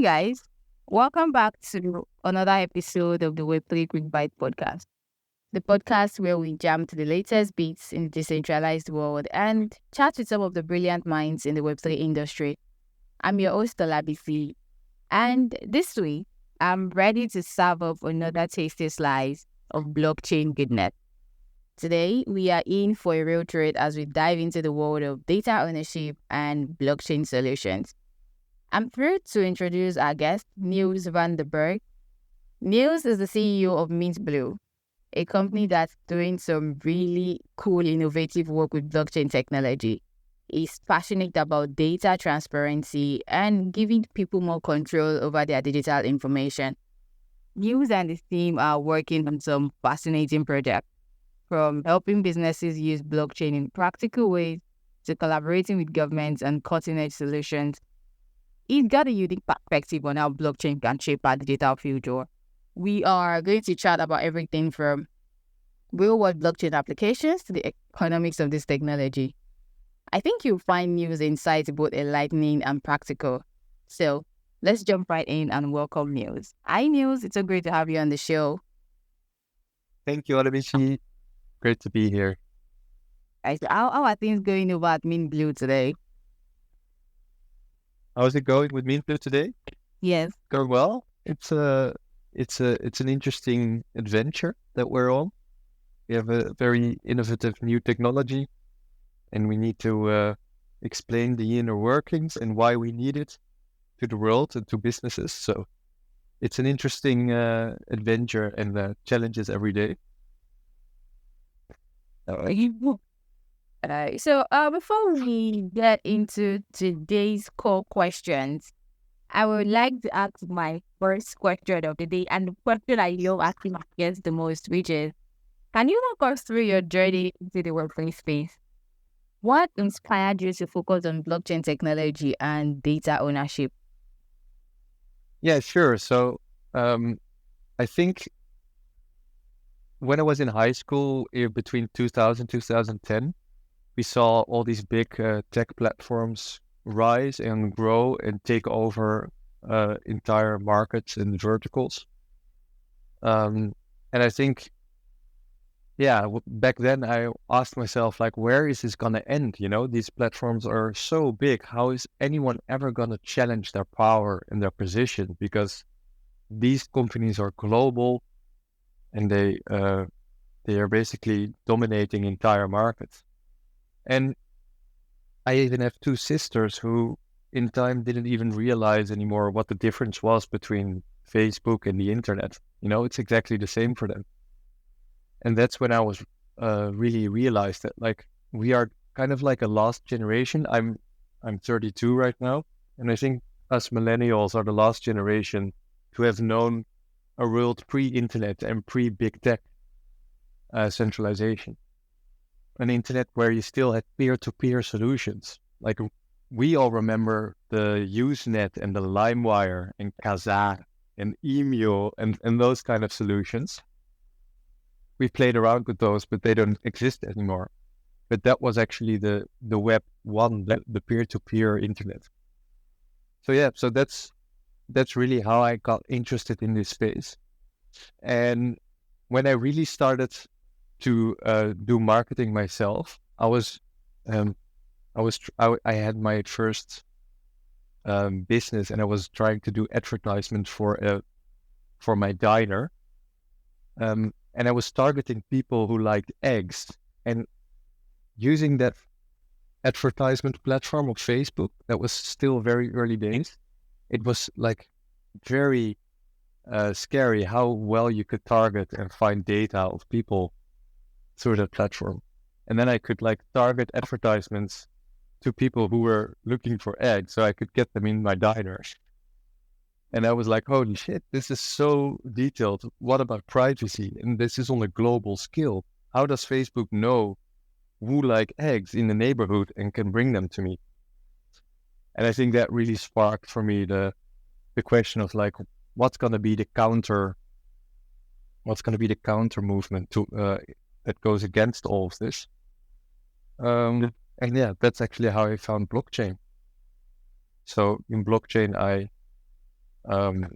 guys. Welcome back to another episode of the Web3 Quick Bite podcast, the podcast where we jam to the latest beats in the decentralized world and chat with some of the brilliant minds in the Web3 industry. I'm your host, Olabisi, and this week, I'm ready to serve up another tasty slice of blockchain goodness. Today, we are in for a real treat as we dive into the world of data ownership and blockchain solutions. I'm thrilled to introduce our guest, Niels van der Bergh. Niels is the CEO of Mint Blue, a company that's doing some really cool, innovative work with blockchain technology. He's passionate about data transparency and giving people more control over their digital information. Niels and his team are working on some fascinating projects, from helping businesses use blockchain in practical ways to collaborating with governments and cutting-edge solutions. He's got a unique perspective on how blockchain can shape our digital future. We are going to chat about everything from real-world blockchain applications to the economics of this technology. I think you'll find Niels' insights both enlightening and practical. So let's jump right in and welcome Niels. Hi, Niels. It's so great to have you on the show. Thank you, Olabisi. Great to be here. How are things going over at Mint Blue today? How's it going with Mint Blue today? Yes. Going well. It's an interesting adventure that we're on. We have a very innovative new technology, and we need to explain the inner workings and why we need it to the world and to businesses. So it's an interesting adventure and challenges every day. So before we get into today's core questions, I would like to ask my first question of the day, and the question I love asking my guests the most, which is, can you walk us through your journey into the workplace space? What inspired you to focus on blockchain technology and data ownership? Yeah, sure. So I think when I was in high school, between 2000 and 2010, we saw all these big tech platforms rise and grow and take over entire markets and verticals. And I think, back then I asked myself, like, where is this going to end? You know, these platforms are so big. How is anyone ever going to challenge their power and their position? Because these companies are global and they are basically dominating entire markets. And I even have two sisters who in time didn't even realize anymore what the difference was between Facebook and the internet. You know, it's exactly the same for them. And that's when I was really realized that, like, we are kind of like a last generation. I'm 32 right now. And I think us millennials are the last generation to have known a world pre-internet and pre-big tech centralization. An internet where you still had peer-to-peer solutions. Like, we all remember the Usenet and the LimeWire and Kazaa and Email and those kind of solutions. We played around with those, but they don't exist anymore. But that was actually the Web 1, the peer-to-peer internet. So that's really how I got interested in this space. And when I really started to do marketing myself, I had my first business, and I was trying to do advertisement for my diner, and I was targeting people who liked eggs, and using that advertisement platform of Facebook that was still very early days. It was like very scary how well you could target and find data of people through that platform. And then I could like target advertisements to people who were looking for eggs, so I could get them in my diner. And I was like, holy shit, this is so detailed. What about privacy? And this is on a global scale. How does Facebook know who like eggs in the neighborhood and can bring them to me? And I think that really sparked for me the question of like, what's going to be the counter movement to that goes against all of this. And yeah, that's actually how I found blockchain. So in blockchain, I um,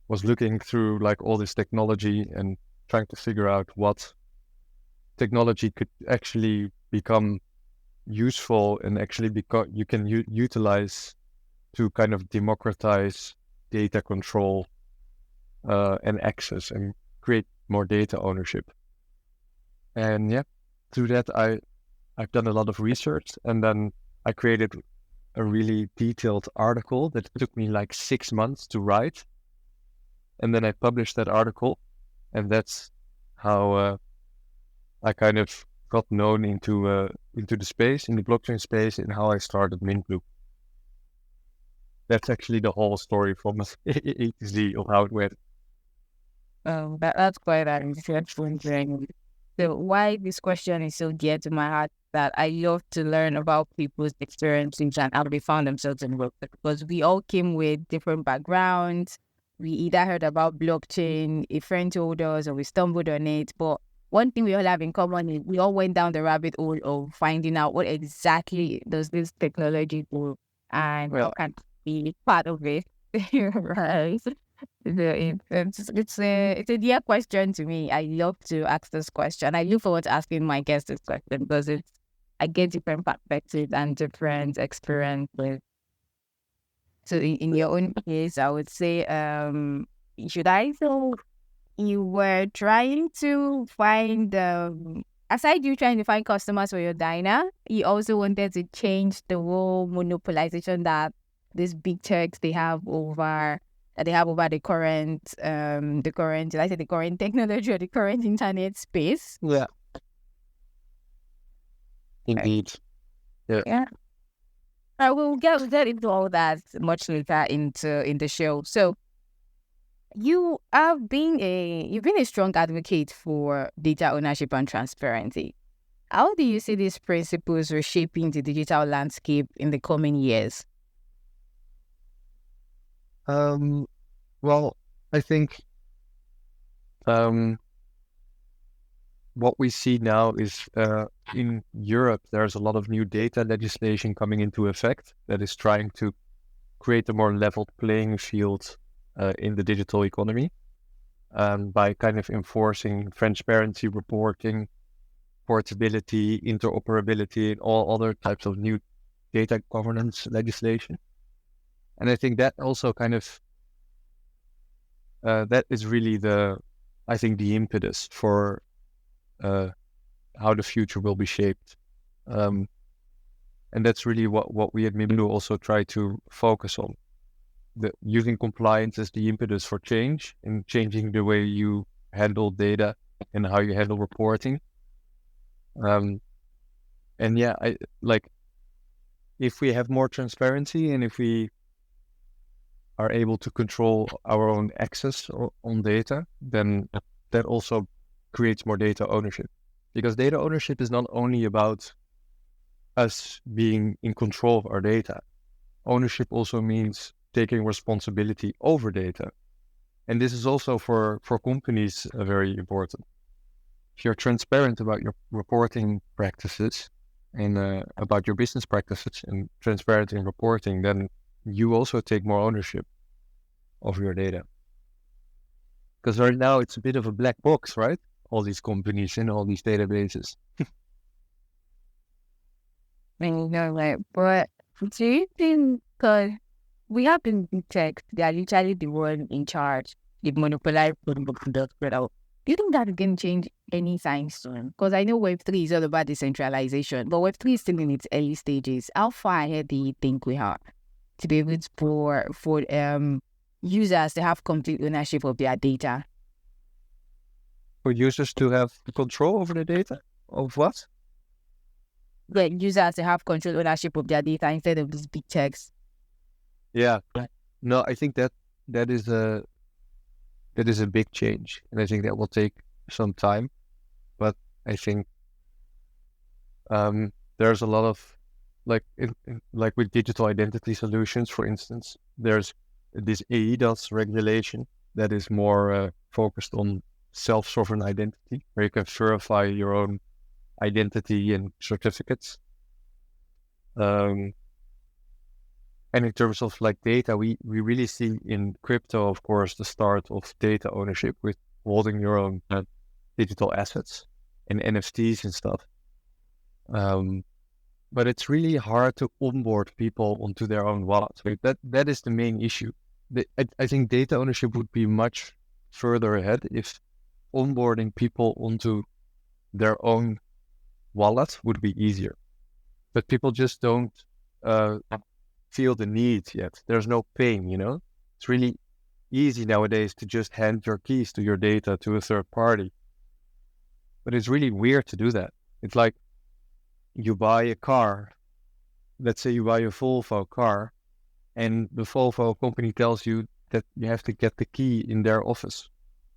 was looking through like all this technology and trying to figure out what technology could actually become useful and actually you can utilize to kind of democratize data control and access and create more data ownership. And yeah, through that I've done a lot of research, and then I created a really detailed article that took me like 6 months to write, and then I published that article, and that's how I kind of got known into the space, in the blockchain space, and how I started Mintblue. That's actually the whole story from A to Z of how it went. That's quite an interesting thing. So why this question is so dear to my heart that I love to learn about people's experiences and how they found themselves in work, because we all came with different backgrounds. We either heard about blockchain, a friend told us, or we stumbled on it. But one thing we all have in common is we all went down the rabbit hole of finding out what exactly does this technology do and how can we be part of it. Right. It's a dear question to me. I love to ask this question. I look forward to asking my guests this question because I get different perspectives and different experiences. So in your own case, I would say, should I? So you were trying to find, aside you trying to find customers for your diner, you also wanted to change the whole monopolization that these big techs they have over did I say the current technology or the current internet space? Yeah, indeed. Yeah. Yeah. We'll get into all that much later in the show. So you've been a strong advocate for data ownership and transparency. How do you see these principles reshaping the digital landscape in the coming years? Well, I think what we see now is in Europe, there's a lot of new data legislation coming into effect that is trying to create a more leveled playing field in the digital economy by kind of enforcing transparency reporting, portability, interoperability, and all other types of new data governance legislation. And I think that also kind of that is really the impetus for how the future will be shaped. And that's really what we at Mimlu also try to focus on. Using compliance as the impetus for change and changing the way you handle data and how you handle reporting. And yeah, if we have more transparency and if we are able to control our own access on data, then that also creates more data ownership. Because data ownership is not only about us being in control of our data. Ownership also means taking responsibility over data. And this is also for companies very important. If you're transparent about your reporting practices and about your business practices and transparent in reporting, then you also take more ownership of your data. Because right now it's a bit of a black box, right? All these companies and all these databases. Right. But do you think, because we have been big tech, they are literally the one in charge, they monopolize the spread out. Do you think that is going to change anytime soon? Because I know Web3 is all about decentralization, but Web3 is still in its early stages. How far ahead do you think we are to be able for users to have complete ownership of their data? For users to have control over the data of what? Like users to have control ownership of their data instead of these big techs. Yeah. No, I think that is a big change, and I think that will take some time. But I think there's a lot of like with digital identity solutions, for instance, there's this EIDAS regulation that is more focused on self-sovereign identity, where you can verify your own identity and certificates. And And in terms of like data, we really see in crypto, of course, the start of data ownership with holding your own digital assets and NFTs and stuff. But it's really hard to onboard people onto their own wallet. Like that is the main issue. I think data ownership would be much further ahead if onboarding people onto their own wallet would be easier. But people just don't feel the need yet. There's no pain, It's really easy nowadays to just hand your keys to your data to a third party. But it's really weird to do that. It's like you buy a car. Let's say you buy a Volvo car, and the Volvo company tells you that you have to get the key in their office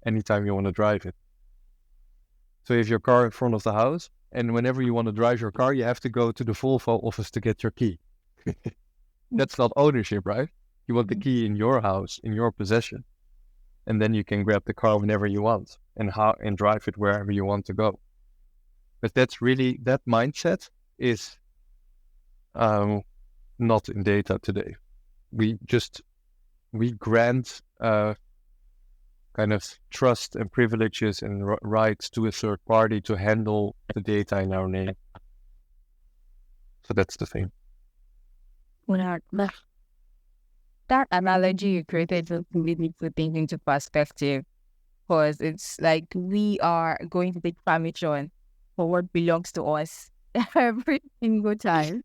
anytime you want to drive it. So you have your car in front of the house, and whenever you want to drive your car, you have to go to the Volvo office to get your key. That's not ownership, right? You want the key in your house, in your possession, and then you can grab the car whenever you want and drive it wherever you want to go. But that's really, that mindset is not in data today. We grant kind of trust and privileges and rights to a third party to handle the data in our name. So that's the thing. That analogy you created just really put things into perspective, because it's like we are going to take permission for what belongs to us every single time.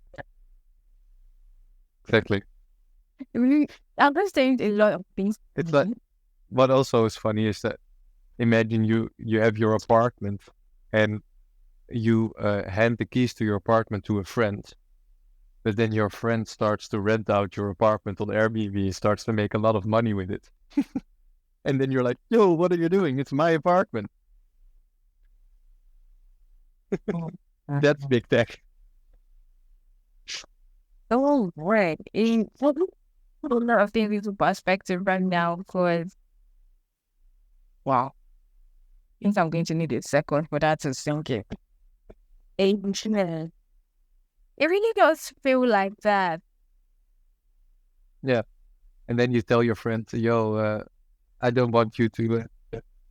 Exactly. I mean, understand a lot of things. It's like, what also is funny is that imagine you have your apartment and you hand the keys to your apartment to a friend, but then your friend starts to rent out your apartment on Airbnb, starts to make a lot of money with it. And then you're like, yo, what are you doing? It's my apartment. That's big tech. Oh, right. A lot of things into perspective right now, because wow, I think I'm going to need a second for that to sink in. It really does feel like that. Yeah. And then you tell your friend, yo, I don't want you to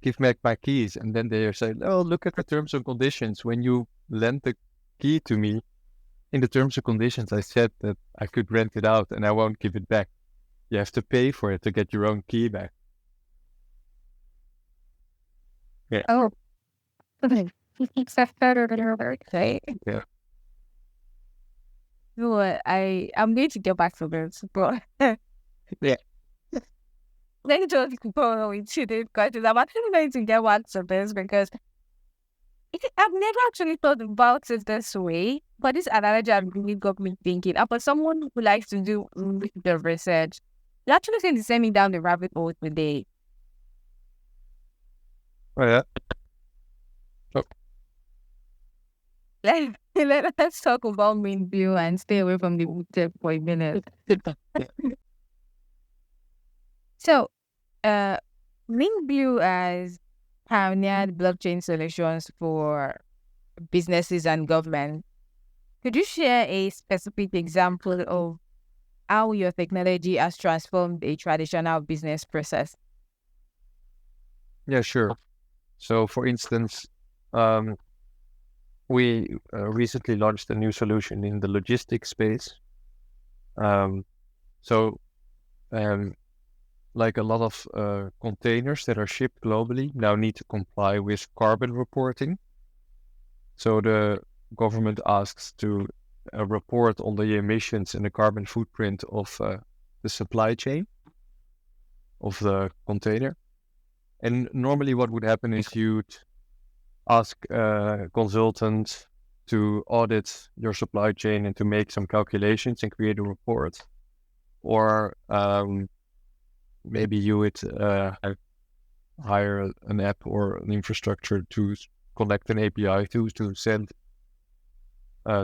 give back my keys. And then they say, oh, look at the terms and conditions. When you lent the key to me, in the terms and conditions, I said that I could rent it out and I won't give it back. You have to pay for it to get your own key back. Yeah. Oh, okay. Yeah. You know what? I'm going to get back to this, but Yeah. let me just go into this because I'm actually going to get back to this because I've never actually thought about it this way. But this analogy has really got me thinking. And for someone who likes to do the research, you actually going to send me down the rabbit hole today. Oh, yeah. Oh. Let's talk about main view and stay away from the tech for a minute. So, Main View has pioneered blockchain solutions for businesses and government. Could you share a specific example of how your technology has transformed a traditional business process? Yeah, sure. So, for instance, we recently launched a new solution in the logistics space. Like a lot of containers that are shipped globally now need to comply with carbon reporting. So the government asks to report on the emissions and the carbon footprint of the supply chain of the container. And normally what would happen is you'd ask a consultant to audit your supply chain and to make some calculations and create a report. Or maybe you would hire an app or an infrastructure to collect an API to send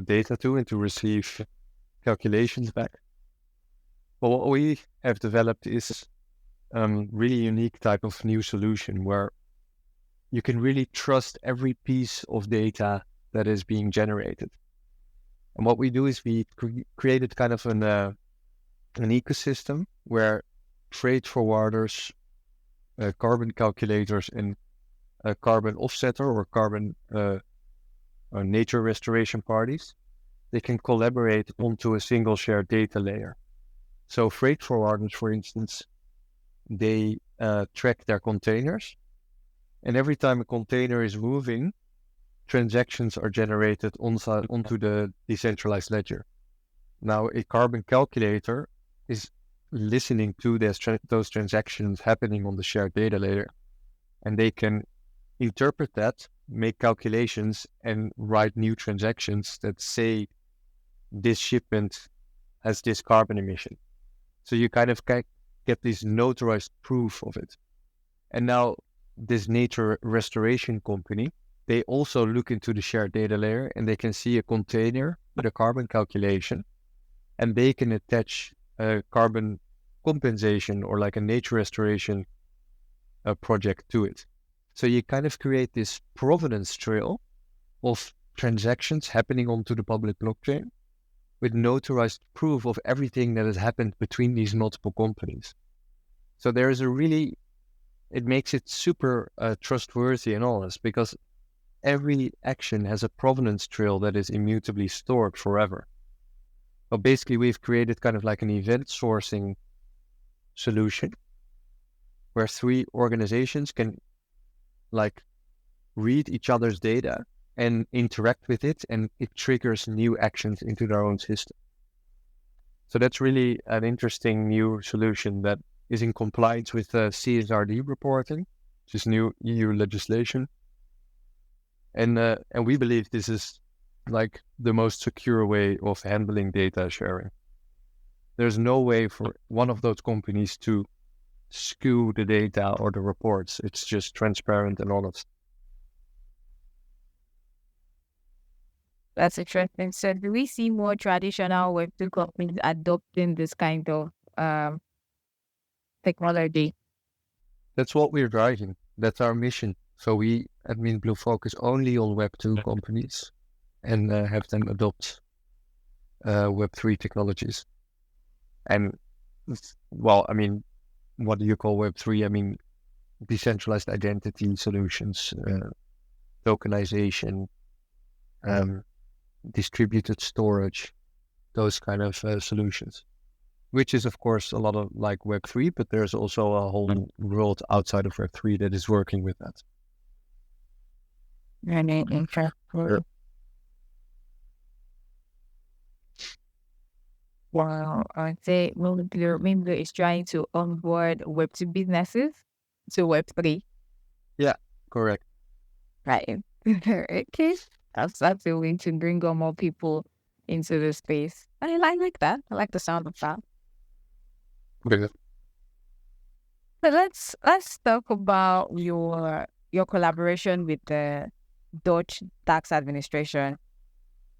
data to and to receive calculations back. But what we have developed is really unique type of new solution where you can really trust every piece of data that is being generated. And what we do is we created kind of an an ecosystem where freight forwarders, carbon calculators, and a carbon offsetter or carbon or nature restoration parties, they can collaborate onto a single shared data layer. So freight forwarders, for instance, they track their containers, and every time a container is moving, transactions are generated onto the decentralized ledger. Now, a carbon calculator is listening to those transactions happening on the shared data layer, and they can interpret that, make calculations, and write new transactions that say this shipment has this carbon emission. So you kind of get this notarized proof of it. And now this nature restoration company, they also look into the shared data layer and they can see a container with a carbon calculation, and they can attach a carbon compensation or like a nature restoration project to it. So you kind of create this provenance trail of transactions happening onto the public blockchain with notarized proof of everything that has happened between these multiple companies. So there is it makes it super trustworthy and honest, because every action has a provenance trail that is immutably stored forever. But basically, we've created kind of like an event sourcing solution where three organizations can like read each other's data and interact with it, and it triggers new actions into their own system. So that's really an interesting new solution that is in compliance with CSRD reporting, which is new EU legislation. And we believe this is like the most secure way of handling data sharing. There's no way for one of those companies to skew the data or the reports. It's just transparent and honest. That's interesting. So do we see more traditional Web2 companies adopting this kind of technology? That's what we're driving. That's our mission. So we at Blue focus only on Web2 companies and have them adopt Web3 technologies. And well, what do you call Web3? Decentralized identity solutions, tokenization, distributed storage, those kind of solutions, which is of course a lot of like Web3, but there's also a whole world outside of Web3 that is working with that. Very interesting. Sure. Wow, I'd say Mingo is trying to onboard Web2 businesses to Web3. Yeah, correct. Right. Okay. That's a way to bring on more people into the space. I like that. I like the sound of that. Okay. But let's talk about your collaboration with the Dutch tax administration.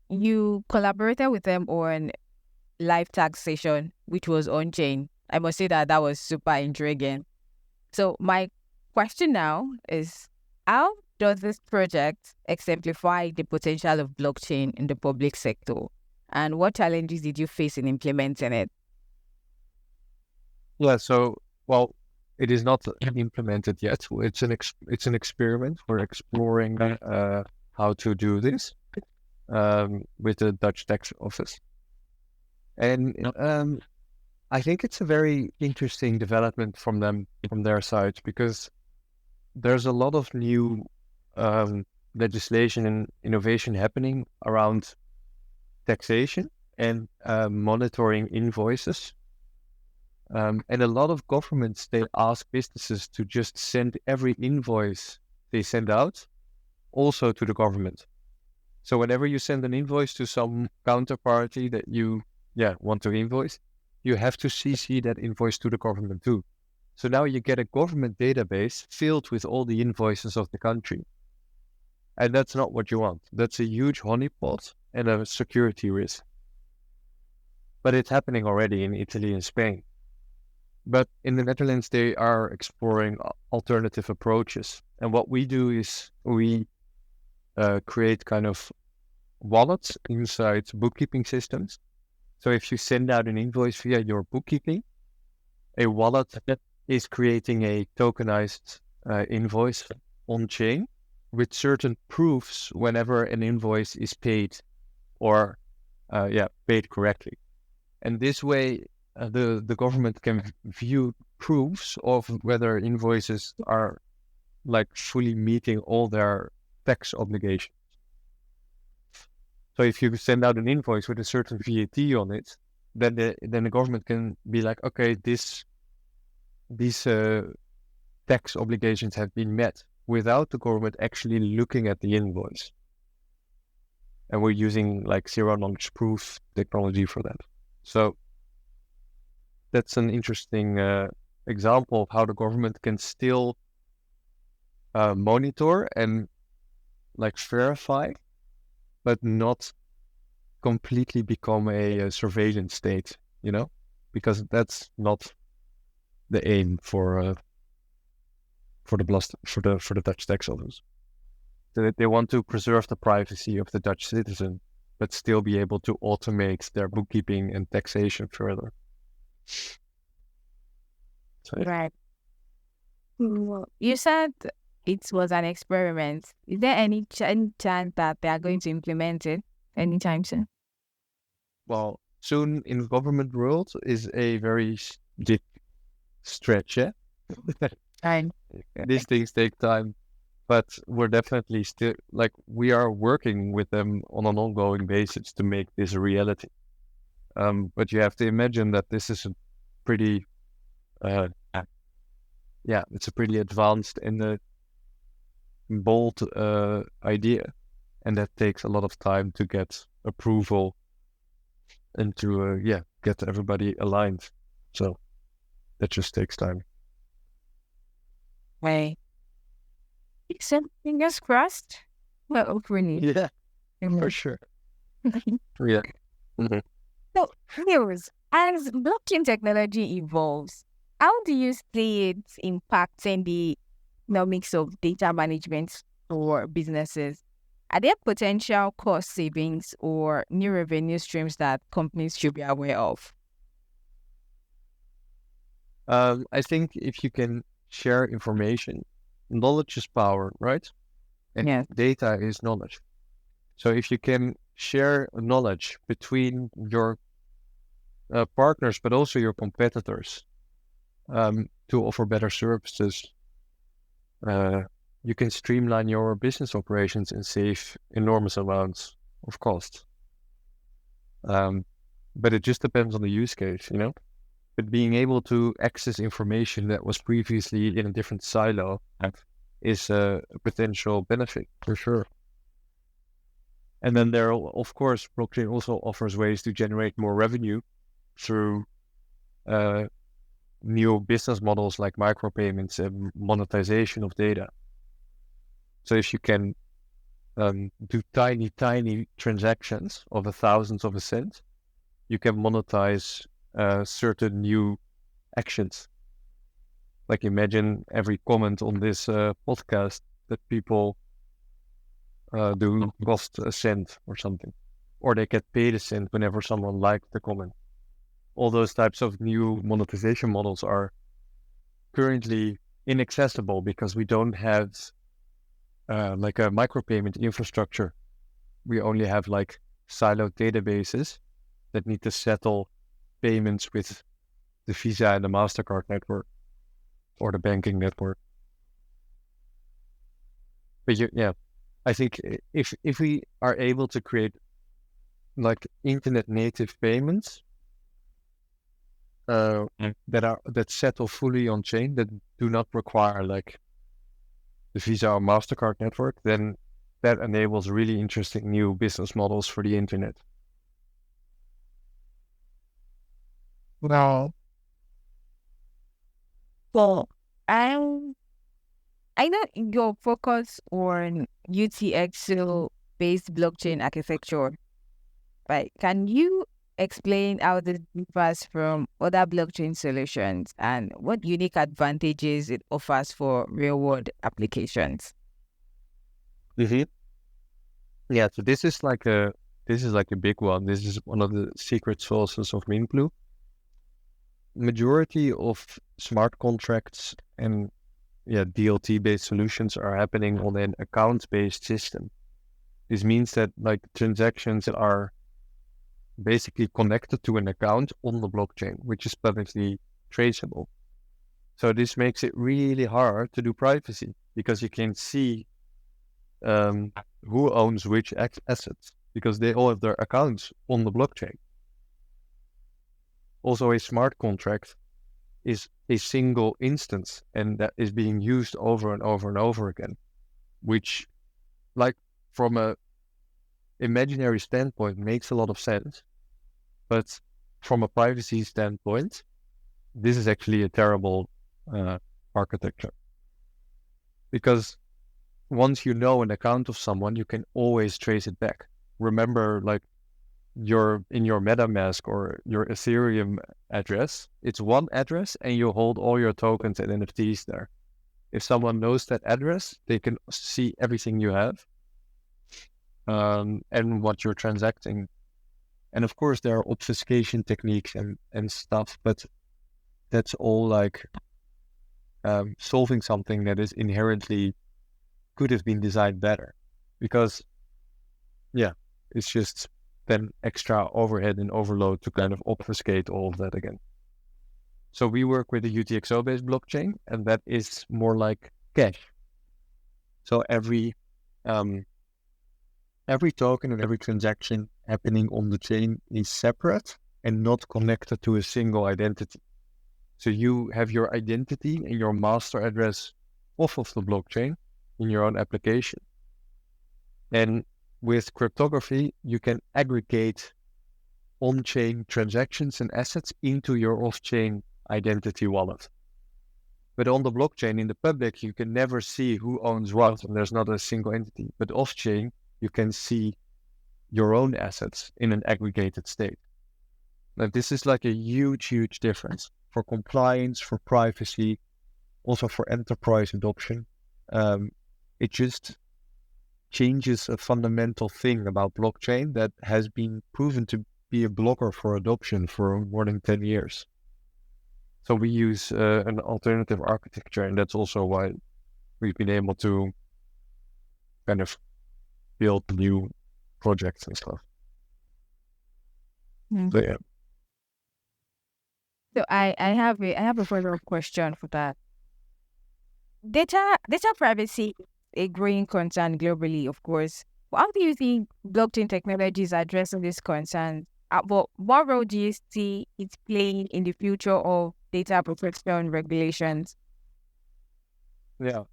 You collaborated with them on live taxation, which was on chain. I must say that was super intriguing. So my question now is, how does this project exemplify the potential of blockchain in the public sector? And what challenges did you face in implementing it? Yeah, so, well, it is not implemented yet. It's an experiment. We're exploring how to do this with the Dutch tax office. And I think it's a very interesting development from their side, because there's a lot of new legislation and innovation happening around taxation and monitoring invoices. And a lot of governments, they ask businesses to just send every invoice they send out also to the government. So whenever you send an invoice to some counterparty that you want to invoice, you have to CC that invoice to the government too. So now you get a government database filled with all the invoices of the country. And that's not what you want. That's a huge honeypot and a security risk. But it's happening already in Italy and Spain. But in the Netherlands, they are exploring alternative approaches. And what we do is we create kind of wallets inside bookkeeping systems So if you send out an invoice via your bookkeeping, a wallet is creating a tokenized invoice on chain with certain proofs whenever an invoice is paid or paid correctly. And this way, the government can view proofs of whether invoices are like fully meeting all their tax obligations. So if you send out an invoice with a certain VAT on it, then the government can be like, okay, these tax obligations have been met without the government actually looking at the invoice. And we're using like zero knowledge proof technology for that. So that's an interesting example of how the government can still monitor and like verify, but not completely become a surveillance state, because that's not the aim for the Dutch tax office. They want to preserve the privacy of the Dutch citizen, but still be able to automate their bookkeeping and taxation further. So, Right. You said it was an experiment. Is there any chance that they are going to implement it anytime soon? well, soon in the government world is a very deep stretch, yeah? Right. These things take time, but we're definitely still, like, we are working with them on an ongoing basis to make this a reality. But you have to imagine that this is a pretty, it's a pretty advanced and bold idea, and that takes a lot of time to get approval and to get everybody aligned. So that just takes time. Right. So fingers crossed. Well, hopefully. Yeah, Mhm. for sure. Yeah. Mhm. So, Niels, as blockchain technology evolves, how do you see it impacting the economics of data management for businesses? Are there potential cost savings or new revenue streams that companies should be aware of? I think if you can share information, knowledge is power, right? And Yes. data is knowledge. So if you can share knowledge between your partners, but also your competitors, to offer better services, you can streamline your business operations and save enormous amounts of cost. But it just depends on the use case, But being able to access information that was previously in a different silo is a potential benefit for sure. And then of course, blockchain also offers ways to generate more revenue through new business models like micropayments and monetization of data. So if you can do tiny transactions of a thousandth of a cent, you can monetize certain new actions. Like imagine every comment on this podcast that people do cost a cent or something, or they get paid a cent whenever someone liked the comment. All those types of new monetization models are currently inaccessible because we don't have like a micropayment infrastructure. We only have like siloed databases that need to settle payments with the Visa and the MasterCard network or the banking network. But I think if we are able to create like internet native payments that settle fully on chain, that do not require like the Visa or MasterCard network, then that enables really interesting new business models for the internet. Well, well, I know your focus on UTXO based blockchain architecture, right? Can you explain how this differs from other blockchain solutions and what unique advantages it offers for real world applications? Mm-hmm. Yeah, so this is like a this is like a big one. This is one of the secret sources of MinBlue. Majority of smart contracts and DLT-based solutions are happening on an account-based system. This means that like transactions are basically connected to an account on the blockchain, which is publicly traceable. So this makes it really hard to do privacy because you can see who owns which assets because they all have their accounts on the blockchain. Also, a smart contract is a single instance and that is being used over and over and over again, which like from a imaginary standpoint makes a lot of sense. But from a privacy standpoint, this is actually a terrible architecture. Because once you know an account of someone, you can always trace it back. Remember, like in your MetaMask or your Ethereum address, it's one address and you hold all your tokens and NFTs there. If someone knows that address, they can see everything you have and what you're transacting. And of course, there are obfuscation techniques and stuff, but that's all like solving something that is inherently could have been designed better. Because, it's just then extra overhead and overload to kind of obfuscate all of that again. So we work with a UTXO-based blockchain, and that is more like cash. So every token and every transaction happening on the chain is separate and not connected to a single identity. So you have your identity and your master address off of the blockchain in your own application. And with cryptography, you can aggregate on-chain transactions and assets into your off-chain identity wallet. But on the blockchain, in the public, you can never see who owns what, and there's not a single entity. But off-chain, you can see your own assets in an aggregated state. Now, this is like a huge, huge difference for compliance, for privacy, also for enterprise adoption. It just changes a fundamental thing about blockchain that has been proven to be a blocker for adoption for more than 10 years. So we use an alternative architecture, and that's also why we've been able to kind of build new projects and stuff. So yeah. So I have a follow-up question for that. Data privacy is a growing concern globally, of course. But how do you think blockchain technology is addressing these concerns? But what role do you see it playing in the future of data protection regulations? Yeah.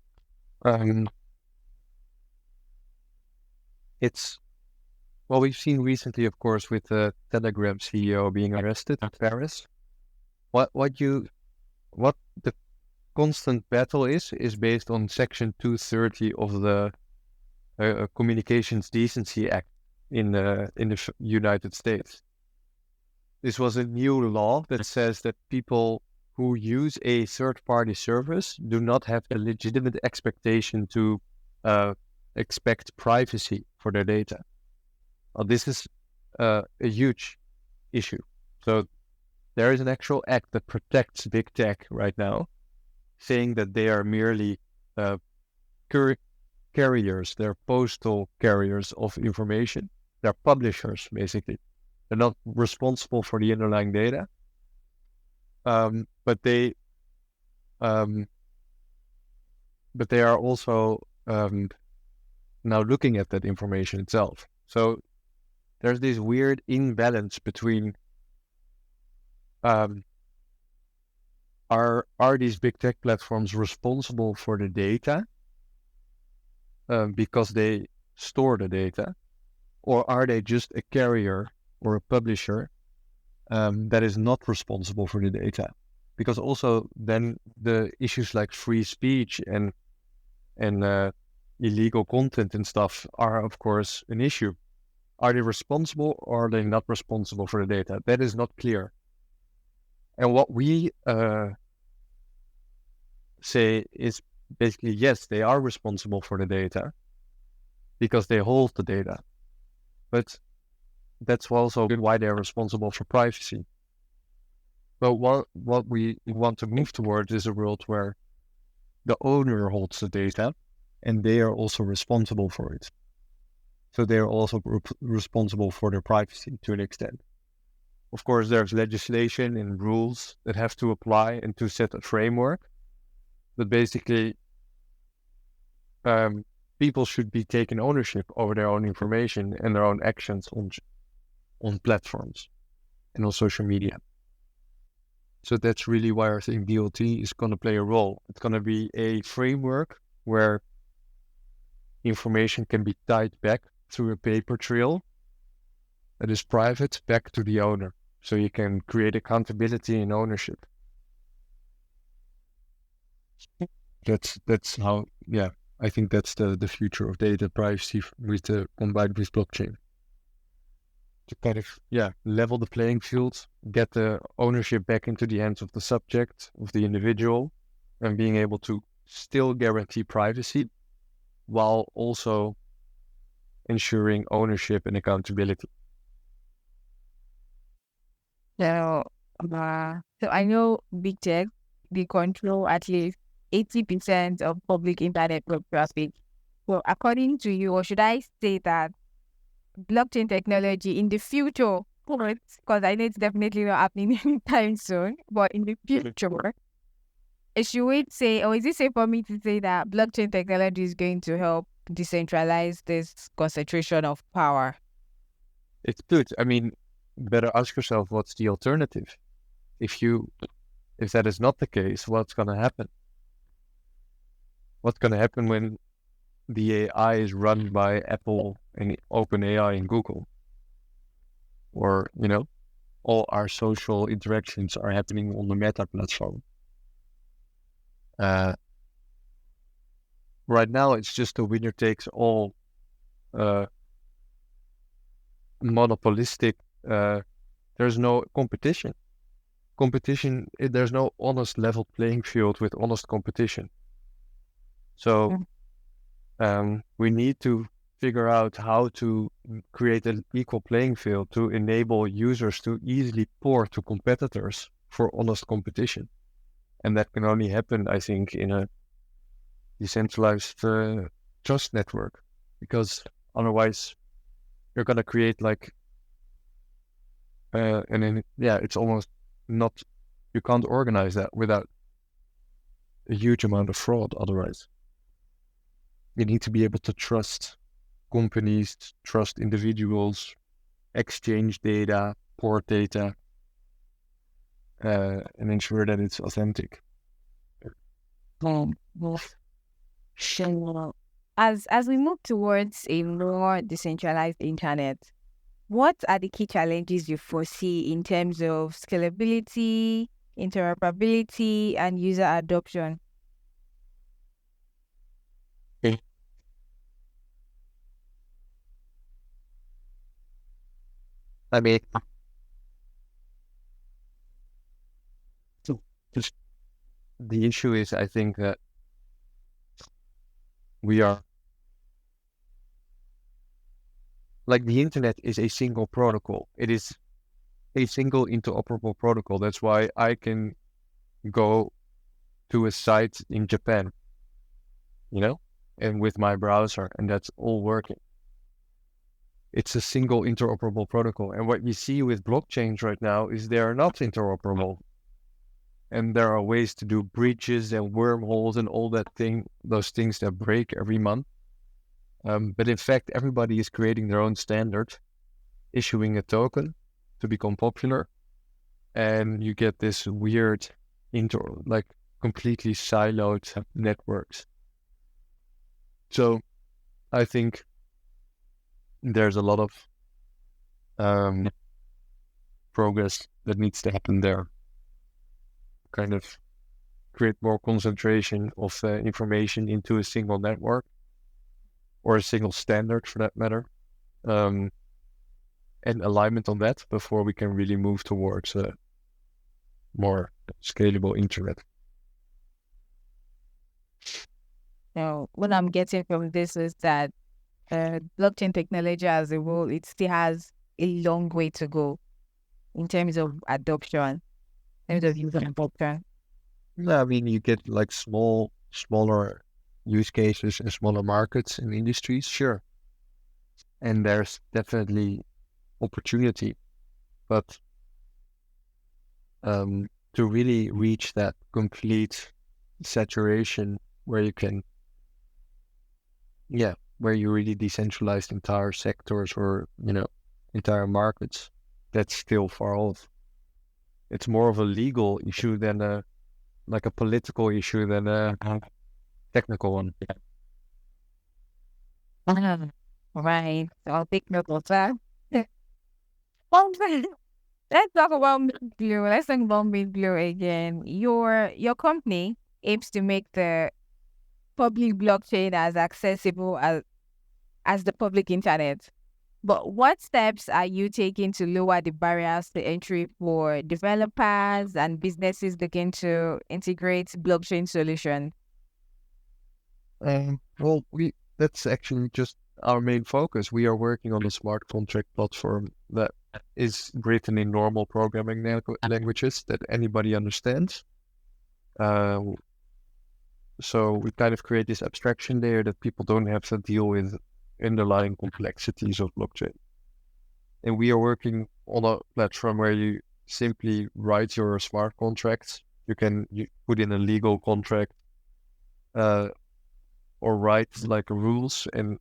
It's well, we've seen recently, of course, with the Telegram CEO being arrested in Paris. What the constant battle is based on Section 230 of the Communications Decency Act in the United States. This was a new law that says that people who use a third-party service do not have a legitimate expectation to expect privacy for their data. This is a huge issue. So there is an actual act that protects big tech right now, saying that they are merely carriers, they're postal carriers of information. They're publishers, basically. They're not responsible for the underlying data, but they are also now looking at that information itself. So there's this weird imbalance between are these big tech platforms responsible for the data because they store the data, or are they just a carrier or a publisher that is not responsible for the data? Because also then the issues like free speech and illegal content and stuff are of course an issue. Are they responsible or are they not responsible for the data? That is not clear. And what we say is basically, yes, they are responsible for the data because they hold the data. But that's also why they're responsible for privacy. But what we want to move towards is a world where the owner holds the data and they are also responsible for it. So they are also responsible for their privacy to an extent. Of course, there's legislation and rules that have to apply and to set a framework. But basically, people should be taking ownership over their own information and their own actions on platforms and on social media. So that's really why I think DLT is going to play a role. It's going to be a framework where information can be tied back through a paper trail that is private back to the owner. So you can create accountability and ownership. That's how, I think that's the future of data privacy combined with blockchain. To kind of, level the playing field, get the ownership back into the hands of the subject, of the individual, and being able to still guarantee privacy while also ensuring ownership and accountability. So I know big tech, they control at least 80% of public internet web traffic. Well, according to you, or should I say that blockchain technology in the future, because I know it's definitely not happening anytime soon, but in the future, should we say, or is it safe for me to say that blockchain technology is going to help decentralize this concentration of power? It's good. I mean, better ask yourself, what's the alternative? If that is not the case, what's going to happen? What's going to happen when the AI is run by Apple and OpenAI and Google? Or, all our social interactions are happening on the Meta platform. Right now, it's just a winner takes all monopolistic. There's no competition. There's no honest level playing field with honest competition. So we need to figure out how to create an equal playing field to enable users to easily port to competitors for honest competition. And that can only happen, I think, in a decentralized trust network, because otherwise you're going to create it's almost not, you can't organize that without a huge amount of fraud. Otherwise, you need to be able to trust companies, trust individuals, exchange data, port data, and ensure that it's authentic. As we move towards a more decentralized internet, what are the key challenges you foresee in terms of scalability, interoperability, and user adoption? I mean, so just the issue is, I think that we are the internet is a single protocol. It is a single interoperable protocol. That's why I can go to a site in Japan, and with my browser, and that's all working. It's a single interoperable protocol. And what you see with blockchains right now is they are not interoperable. And there are ways to do breaches and wormholes and all those things that break every month. But in fact, everybody is creating their own standard, issuing a token to become popular. And you get this weird completely siloed networks. So I think there's a lot of progress that needs to happen there. Kind of create more concentration of information into a single network or a single standard for that matter, and alignment on that before we can really move towards a more scalable internet. Now, what I'm getting from this is that blockchain technology as a whole, it still has a long way to go in terms of adoption, in terms of user adoption? No, I mean, you get like smaller use cases and smaller markets and industries, sure. And there's definitely opportunity, but to really reach that complete saturation where you can, where you really decentralize entire sectors or, entire markets, that's still far off. It's more of a legal issue than a political issue than a technical one. Right. So I'll take note of that. Well, let's talk about Blue. Let's talk about Blue again. Your company aims to make the public blockchain as accessible as the public internet. But what steps are you taking to lower the barriers to entry for developers and businesses looking to integrate blockchain solutions? Well, that's actually just our main focus. We are working on a smart contract platform that is written in normal programming languages that anybody understands. Uh, so we kind of create this abstraction layer that people don't have to deal with underlying complexities of blockchain. And we are working on a platform where you simply write your smart contracts. You put in a legal contract, or write like rules and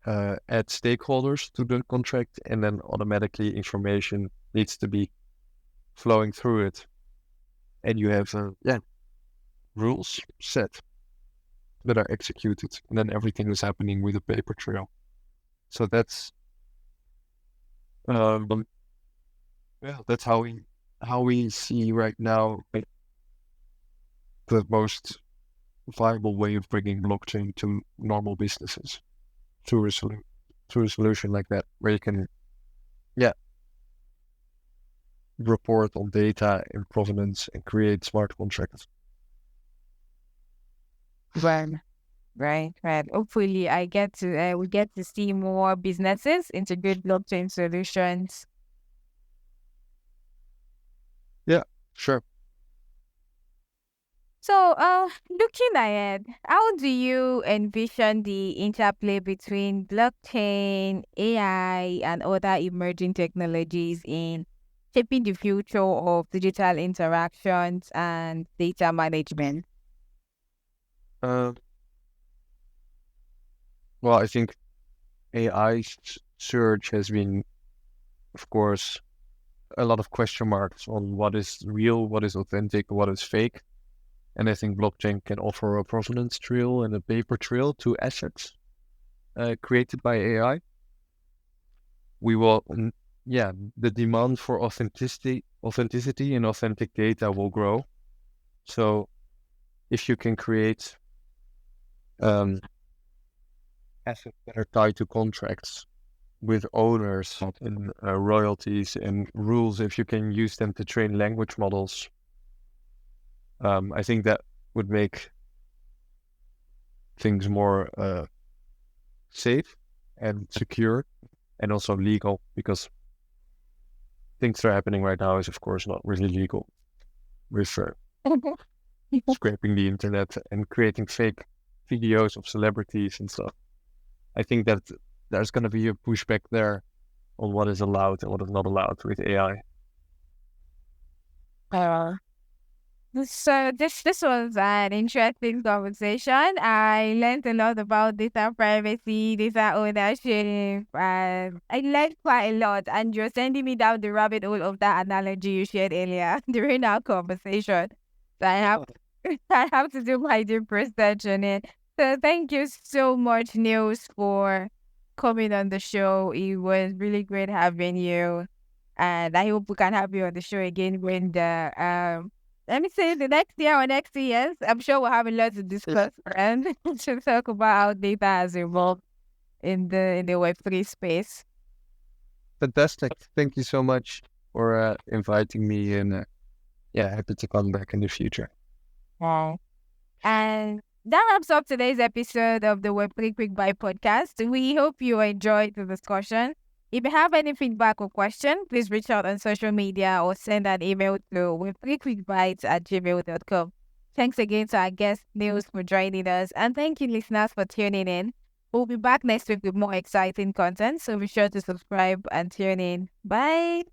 add stakeholders to the contract, and then automatically information needs to be flowing through it. And you have rules set that are executed, and then everything is happening with a paper trail. So that's that's how we see right now the most viable way of bringing blockchain to normal businesses through a solution like that, where you can report on data and provenance and create smart contracts. Right, right. Hopefully, we get to see more businesses integrate blockchain solutions. Yeah, sure. So, looking ahead, how do you envision the interplay between blockchain, AI, and other emerging technologies in shaping the future of digital interactions and data management? Uh, well, I think AI search has been, of course, a lot of question marks on what is real, what is authentic, what is fake. And I think blockchain can offer a provenance trail and a paper trail to assets created by AI. We will, the demand for authenticity and authentic data will grow. So if you can create assets that are tied to contracts with owners and royalties and rules, if you can use them to train language models, I think that would make things more safe and secure and also legal, because things that are happening right now is, of course, not really legal with scraping the internet and creating fake videos of celebrities and stuff. I think that there's going to be a pushback there on what is allowed and what is not allowed with AI. Uh, So this was an interesting conversation. I learned a lot about data privacy, data ownership, and I learned quite a lot. And you're sending me down the rabbit hole of that analogy you shared earlier during our conversation. So I have to do my deep research on it. So thank you so much, Niels, for coming on the show. It was really great having you, and I hope we can have you on the show again when the let me say the next year or next 2 years. I'm sure we'll have a lot to discuss and to talk about how data has evolved in the Web3 space. Fantastic. Thank you so much for inviting me, and happy to come back in the future. Wow. And that wraps up today's episode of the Web3 Quick Buy podcast. We hope you enjoyed the discussion. If you have any feedback or question, please reach out on social media or send an email to with3quickbites@gmail.com. Thanks again to our guest, Niels, for joining us. And thank you, listeners, for tuning in. We'll be back next week with more exciting content, so be sure to subscribe and tune in. Bye.